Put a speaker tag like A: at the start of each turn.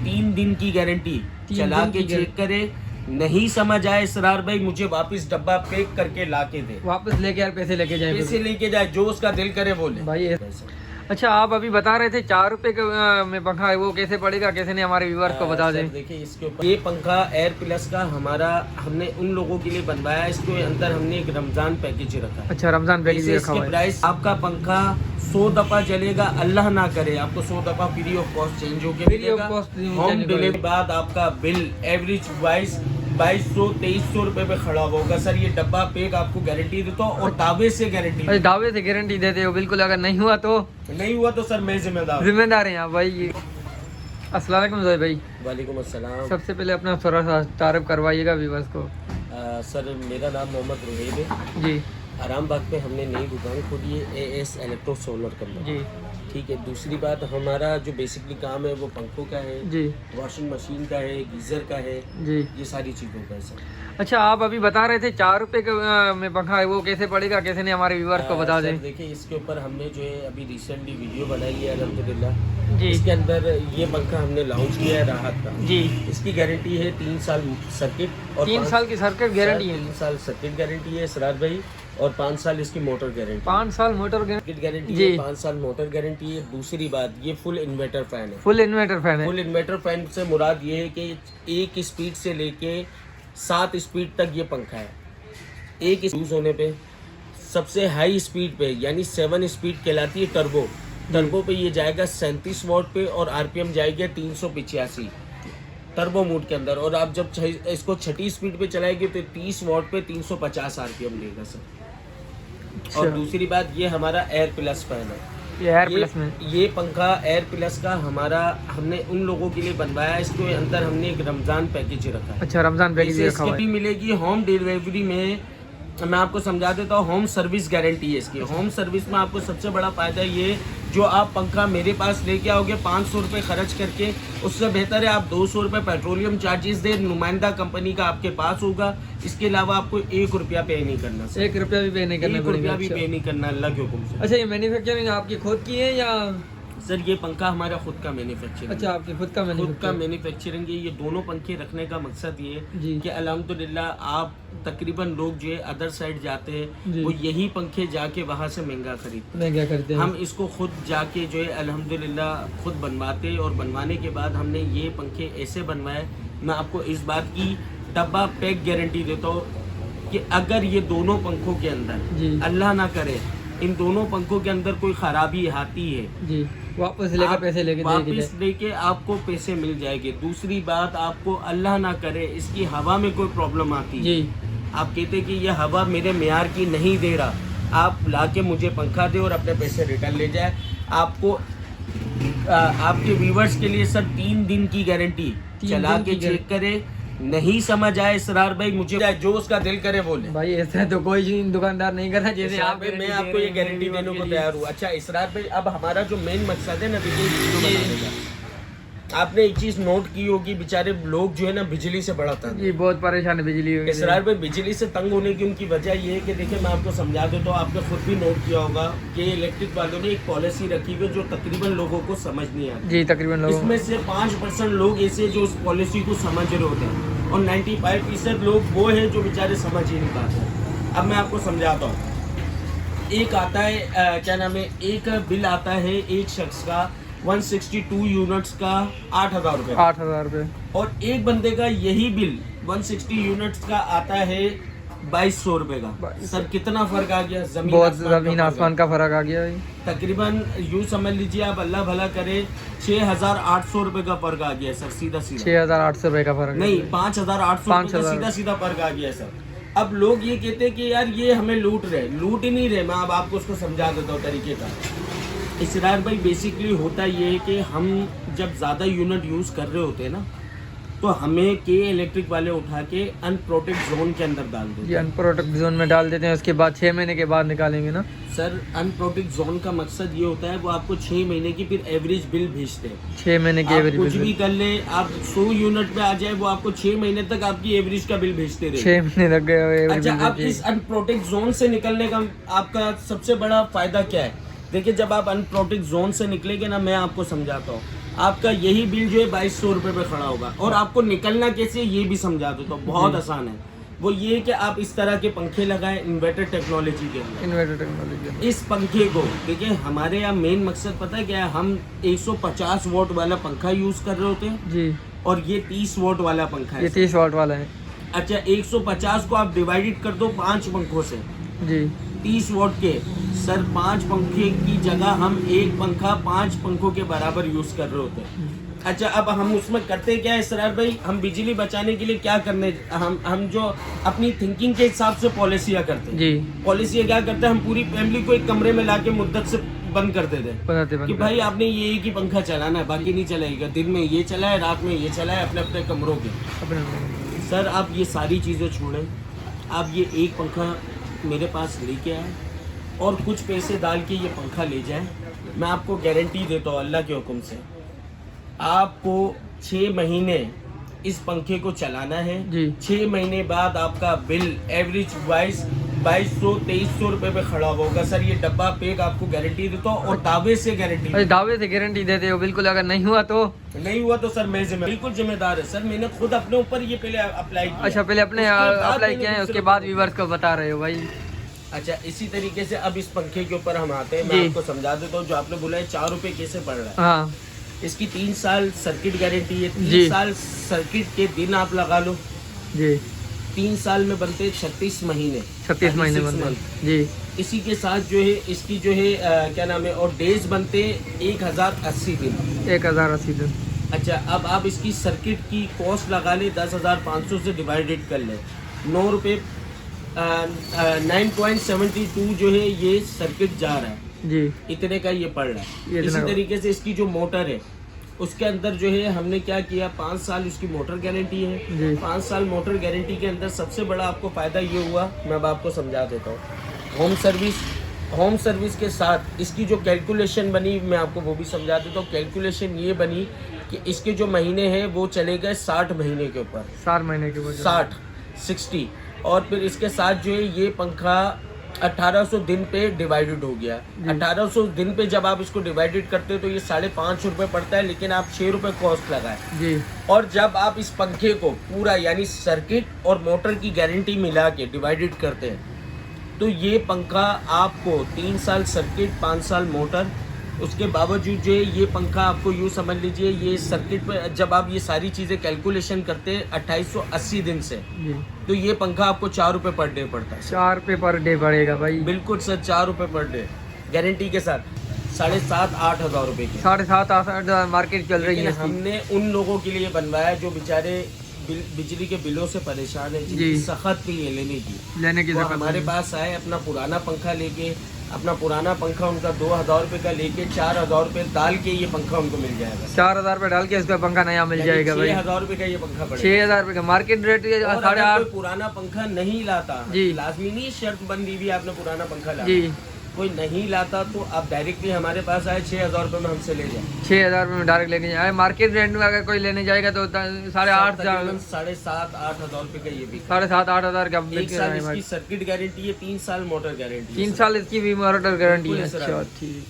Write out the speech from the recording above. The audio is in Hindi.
A: 3 दिन की गारंटी, चला के चेक करे, नहीं समझ आए इसरार भाई मुझे वापस डब्बा पैक करके ला के दे,
B: वापस लेके यार पैसे लेके जाए,
A: पैसे लेके जाए, जो उसका दिल करे बोले
B: भाई। अच्छा, आप अभी बता रहे थे 4 रुपए में पंखा है, वो कैसे पड़ेगा कैसे नहीं, हमारे व्यूअर्स को बता दें।
A: देखिए इसके ऊपर ये पंखा एयर प्लस का हमारा हमने उन लोगों के लिए बनवाया है, इसके अंदर हमने एक रमजान पैकेज रखा है।
B: अच्छा, रमजान पैकेज रखा हुआ है।
A: प्राइस आपका पंखा 100 दफा चलेगा, अल्लाह ना करे आपको 100 दफा फ्री ऑफ कॉस्ट चेंज होके मिलेगा। होम डिलीवरी बाद आपका बिल एवरेज वाइज 2200-2300 रुपए पे खड़ा होगा। सर ये डब्बा पैक आपको गारंटी देता हूँ और दावे से गारंटी।
B: अरे दावे से गारंटी देते हो बिल्कुल, अगर नहीं हुआ तो
A: सर मैं जिम्मेदार
B: हैं आप भाई। अस्सलाम वालेकुम ज़ोई भाई।
A: वालेकुम अस्सलाम।
B: सबसे पहले अपना थोड़ा सा तारीफ करवाइएगा व्यूअर्स को।
A: सर मेरा नाम मोहम्मद रुहैब है
B: जी।
A: आराम बाग पे हमने नई दुकान खोली है, AS इलेक्ट्रो सोलर कंपनी
B: जी।
A: ठीक है। दूसरी बात हमारा जो बेसिकली काम है वो पंखों का है
B: जी,
A: वॉशिंग मशीन का है, गीजर का है
B: जी,
A: ये सारी चीज़ों का है सर।
B: अच्छा, आप अभी बता रहे थे 4 रुपए में पंखा है, वो कैसे पड़ेगा कैसे नहीं, हमारे व्यूअर्स को बता दें।
A: देखिए इसके ऊपर हमने जो है अभी रिसेंटली वीडियो बनाई है अल्हम्दुलिल्लाह
B: जी।
A: इसके अंदर ये पंखा हमने लॉन्च किया है राहत का
B: जी।
A: इसकी गारंटी है 3 साल सर्किट और
B: 3 साल की सर्किट गारंटी है।
A: 3 साल सर्किट गारंटी है सरार भाई, और 5 साल इसकी मोटर गारंटी।
B: 5 साल मोटर
A: गारंटी
B: जी।
A: है, 5 साल मोटर गारंटी है। दूसरी बात ये फुल इन्वर्टर फैन है।
B: फुल इन्वर्टर फैन है।
A: फुल इन्वर्टर फैन से मुराद ये है कि 1 स्पीड से लेके 7 स्पीड तक ये पंखा है। एक यूज होने पे सबसे हाई स्पीड पे यानी 7 स्पीड कहलाती है टर्बो। टर्बो पे ये जाएगा 37 वॉट पे और RPM जाएगा 385 टर्बो मोड के अंदर। और आप जब इसको 6ठी स्पीड पे चलाएंगे तो 30 वॉट पे 350 RPM लेगा सर। और दूसरी बात ये हमारा एयर प्लस फैन है। ये पंखा एयर प्लस का हमारा हमने उन लोगों के लिए बनवाया है, इसके अंदर हमने एक रमजान पैकेज रखा है।
B: अच्छा, रमजान पैकेज रखा हुआ है।
A: भी मिलेगी होम डिलीवरी में। मैं आपको समझा देता हूँ, होम सर्विस गारंटी है इसकी। होम सर्विस में आपको सबसे बड़ा फायदा ये, जो आप पंखा मेरे पास लेके आओगे 500 रुपये खर्च करके, उससे बेहतर है आप 200 रुपये पेट्रोलियम चार्जेस दे, नुमाइंदा कंपनी का आपके पास होगा। इसके अलावा आपको 1 रुपया पे नहीं करना।
B: 1 रुपया भी पे नहीं करना,
A: 1 रुपया भी पे नहीं करना अल्लाह के हुक्म से।
B: अच्छा, ये मैन्युफैक्चरिंग आपकी खुद की है या?
A: सर ये पंखा हमारा खुद का मैन्युफैक्चरिंग।
B: अच्छा, आपके खुद का
A: मैन्युफैक्चरिंग है। ये दोनों पंखे रखने का मकसद ये है कि अल्हम्दुलिल्लाह आप तकरीबन लोग जो है अदर साइड जाते हैं वो यही पंखे जाके वहाँ से महंगा खरीदते हैं। हम इसको खुद जाके जो है अल्हम्दुलिल्लाह खुद बनवाते हैं, और बनवाने के बाद हमने ये पंखे ऐसे बनवाए। मैं आपको इस बात की डब्बा पैक गारंटी देता हूँ कि अगर ये दोनों पंखों के अंदर अल्लाह ना करे इन दोनों पंखों के अंदर कोई खराबी आती है जी, वापस लेके आपको पैसे मिल जाएंगे। दूसरी बात, आपको अल्लाह ना करे इसकी हवा में कोई प्रॉब्लम आती है, आप कहते कि ये हवा मेरे मेयार की नहीं दे रहा, आप लाके मुझे पंखा दे और अपने पैसे रिटर्न ले जाए। आपको आपके व्यूवर्स के लिए सर 3 दिन की गारंटी, चला के चेक करे, नहीं समझ आए इसरार भाई मुझे जो उसका दिल करे बोले। भाई
B: ऐसा तो कोई दुकानदार नहीं करता जैसे आप।
A: मैं आपको ये गारंटी देने को तैयार हूँ। अच्छा इसरार भाई, अब हमारा जो मेन मकसद है ना वीडियो, आपने एक चीज नोट की होगी, बेचारे लोग जो है ना बिजली से बड़ा तंग
B: जी, बहुत परेशान है बिजली।
A: इसरार भाई बिजली से तंग होने की उनकी वजह ये है कि देखिए मैं आपको समझा दूं तो आपने खुद भी नोट किया होगा कि इलेक्ट्रिक वालों ने एक पॉलिसी रखी हुई जो तकरीबन लोगों को समझ नहीं आती।
B: जी, तकरीबन लोगों
A: इसमें से 5% लोग ऐसे जो उस पॉलिसी को समझ रहे होते हैं और 95% लोग वो है जो बेचारे समझ ही नहीं पाते। अब मैं आपको समझाता हूँ। एक आता है क्या नाम है, एक बिल आता है एक शख्स का 162 यूनिट्स का 8,000 रुपये।
B: 8,000 रुपये। और
A: एक बंदे का यही बिल 160 यूनिट्स का आता है 2,200 रुपये का। सर कितना फर्क आ गया,
B: जमीन आसमान का फर्क आ गया।
A: तकरीबन यूँ समझ लीजिए आप, अल्लाह भला करे 6,800 रुपये का फर्क आ गया सर। सीधा
B: 6,800 रुपये का फर्क
A: नहीं, 5,800 का सीधा फर्क आ गया सर। अब लोग ये कहते हैं कि यार ये हमें लूट ही नहीं रहे। मैं अब आपको उसको समझा देता हूँ तरीके का। इसरार भाई बेसिकली होता ये है कि हम जब ज़्यादा यूनिट यूज़ कर रहे होते हैं ना, तो हमें के इलेक्ट्रिक वाले उठा के अनप्रोटेक्ट जोन के अंदर डाल देते हैं।
B: ये अनप्रोटेक्ट जोन में डाल देते हैं, उसके बाद 6 महीने के बाद निकालेंगे ना
A: सर। अनप्रोटेक्ट जोन का मकसद ये होता है वो आपको 6 महीने की फिर एवरेज बिल भेजते हैं।
B: 6 महीने की एवरेज
A: कुछ भी कर ले, आप 100 यूनिट पे आ जाए वो आपको 6 महीने तक आपकी एवरेज का बिल भेजते रहे।
B: 6 महीने लग गए।
A: अच्छा, अब इस अनप्रोटेक्ट जोन से निकलने का आपका सबसे बड़ा फायदा क्या है? देखिए जब आप अनप्रोटेक्ट जोन से निकलेंगे ना, मैं आपको समझाता हूँ, आपका यही बिल जो है 2200 रुपये पे खड़ा होगा। और आपको निकलना कैसे ये भी समझा दो तो बहुत आसान है। वो ये कि आप इस तरह के पंखे लगाएं इन्वर्टर टेक्नोलॉजी के अंदर।
B: इन्वर्टर टेक्नोलॉजी
A: इस पंखे को देखिए, हमारे यहाँ मेन मकसद पता है क्या है, हम 150 वोट वाला पंखा यूज कर रहे होते हैं
B: जी,
A: और ये 30 वोट वाला पंखा है।
B: ये 30 वाट वाला है।
A: अच्छा, 150 को आप डिवाइडेड कर दो 5 पंखों से
B: जी,
A: 30 वोट के सर 5 पंखे की जगह हम एक पंखा 5 पंखों के बराबर यूज कर रहे होते हैं। अच्छा, अब हम उसमें करते क्या है इसरार भाई, हम बिजली बचाने के लिए क्या करने, हम जो अपनी थिंकिंग के हिसाब से पॉलिसियाँ करते हैं
B: जी,
A: पॉलिसियाँ क्या करते हैं, हम पूरी फैमिली को एक कमरे में लाके मुद्दत से बंद कर देते हैं कि भाई आपने ये एक ही पंखा चलाना है, बाकी नहीं चलाएगा। दिन में ये चलाए, रात में ये चलाए, अपने अपने कमरों के। सर आप ये सारी चीज़ें छोड़ें, आप ये एक पंखा मेरे पास लेके आए और कुछ पैसे डाल के ये पंखा ले जाए। मैं आपको गारंटी देता हूँ अल्लाह के हुक्म से, आपको 6 महीने इस पंखे को चलाना है
B: जी।
A: 6 महीने बाद आपका बिल एवरेज 2200-2300 रुपए पे खड़ा होगा। सर ये डब्बा पैक आपको गारंटी देता हूँ और दावे से गारंटी।
B: दावे से गारंटी देते हो बिल्कुल, अगर नहीं हुआ तो
A: सर मैं बिल्कुल जिम्मेदार है। सर मैंने खुद अपने ऊपर ये पहले अप्लाई किया।
B: अच्छा, पहले अपने अप्लाई किया है, उसके बाद व्यूअर्स को बता रहे हो भाई।
A: अच्छा, इसी तरीके से अब इस पंखे के ऊपर हम आते हैं। मैं आपको समझा देता हूँ, जो आपने बोला है 4 रुपए कैसे पड़ रहा है।
B: हाँ,
A: इसकी 3 साल सर्किट गारंटी है। 3 साल सर्किट के दिन आप लगा लो
B: जी,
A: 3 साल में बनते 36 महीने
B: 36 महीने बनते जी।
A: इसी के साथ जो है इसकी जो है क्या नाम है, और डेज बनते 1080 दिन।
B: 1080 दिन।
A: अच्छा, अब आप इसकी सर्किट की कॉस्ट लगा ले 10,500 से डिवाइडेड कर ले 9 रुपये 9.72 जो है ये सर्किट जा रहा है
B: जी,
A: इतने का ये पड़ रहा है। इसी तरीके से इसकी जो मोटर है उसके अंदर जो है हमने क्या किया, 5 साल उसकी मोटर गारंटी है। 5 साल मोटर गारंटी के अंदर सबसे बड़ा आपको फायदा ये हुआ, मैं अब आपको समझा देता हूँ। होम सर्विस के साथ इसकी जो कैलकुलेशन बनी, मैं आपको वो भी समझा देता हूँ। कैलकुलेशन ये बनी कि इसके जो महीने हैं वो चले गए 60 महीने के ऊपर,
B: 60 महीने के ऊपर
A: 60। और फिर इसके साथ जो है ये पंखा 1800 दिन पे डिवाइडेड हो गया। 1800 दिन पे जब आप इसको डिवाइडेड करते हो तो ये 5.5 रुपये पड़ता है, लेकिन आप 6 रुपये कॉस्ट लगाए
B: जी।
A: और जब आप इस पंखे को पूरा यानी सर्किट और मोटर की गारंटी मिला के डिवाइडेड करते हैं तो ये पंखा आपको 3 साल सर्किट 5 साल मोटर, उसके बावजूद जो है ये पंखा आपको यूँ समझ लीजिए ये सर्किट पे जब आप ये सारी चीज़ें कैलकुलेशन करते हैं 2880 दिन से तो ये पंखा आपको 4 रुपये पर डे पड़ता है।
B: 4 रुपये पर डे पड़ेगा भाई।
A: बिल्कुल सर, 4 रुपये पर डे गारंटी के साथ 7,500-8 हज़ार रुपये की
B: 7,500 मार्केट चल रही है।
A: हमने उन लोगों के लिए बनवाया जो बेचारे बिजली के बिलों से परेशान है, जिनकी सख्त नहीं है लेने की हमारे पास आए अपना पुराना पंखा लेके, अपना पुराना पंखा उनका 2,000 रुपये का लेके 4,000 रुपये डाल के ये पंखा उनको मिल जाएगा।
B: 4,000 रुपये डाल के इसका पंखा नया मिल जाएगा भाई।
A: 6,000 रुपये का ये पंखा पड़ेगा।
B: 6,000 रुपये का मार्केट रेट 8,500।
A: पुराना पंखा नहीं लाता
B: जी,
A: लाजमी नहीं शर्त बन दी हुई आपने पुराना पंखा लाया
B: जी,
A: कोई नहीं लाता तो आप डायरेक्टली हमारे पास आए 6,000 रुपये में हमसे ले जाए।
B: 6,000 रुपये में डायरेक्ट लेने जाए। मार्केट रेट में अगर कोई लेने जाएगा तो 8,500
A: 7,500-8 हज़ार रुपये का ये भी
B: 7,500-8,000 का।
A: 1 साल इसकी सर्किट गारंटी है, 3 साल मोटर गारंटी है।
B: 3 साल इसकी भी मोटर गारंटी है। अच्छा, ठीक।